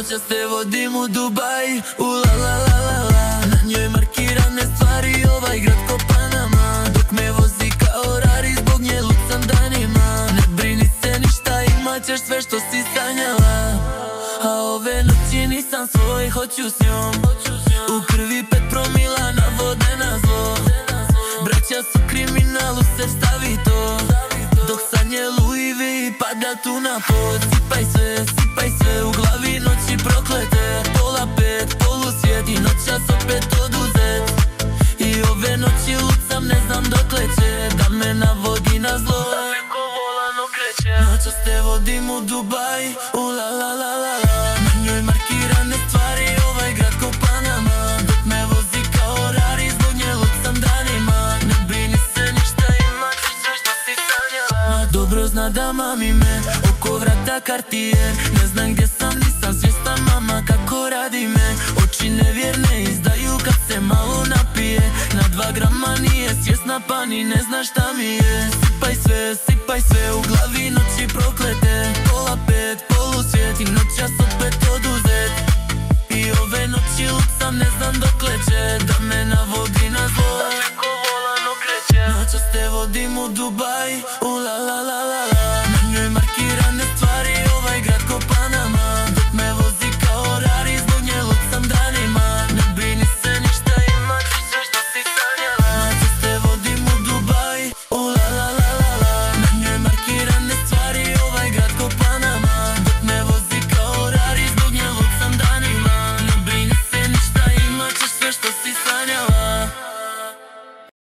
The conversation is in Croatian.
Noćas te vodim u Dubaj, la la la la la. Na njoj markirane stvari, ovaj grad ko Panama. Dok me vozi kao Rari, zbog nje lucam danima. Ne brini se ništa, imat ćeš sve što si sanjala. A ove noći nisam svoj, hoću s njom. U krvi 5 promila navode na zlo. Braća su kriminalu, se stavi to. Dok sanje Louis V pada tu na pod. Sipaj sve, u glavi noći proklete. Pola 5, polusvijet i noćas opet oduzet. I ove noći lucam, ne znam dokle će da me navodi na zlo. Da me ko volan okreće. Noćas te vodim u Dubaj, la la la la la. Na njoj markirane stvari, ovaj grad ko Panama. Dok me vozi kao Rari, zbog nje lucam danima. Ne brini se ništa, imat ćeš sve što si sanjala. Dobro zna da mami me oko vrata Cartier. Ne znam gdje sam, nisam svjestan mama kako radi me. Oči nevjerne izdaju kad se malo napije. Na 2 grama nije svjesna pa ni ne zna šta mi je. Sipaj sve, u glavi noći proklete. Pola 5, polusvijet i noćas opet oduzet. I ove noći lucam, ne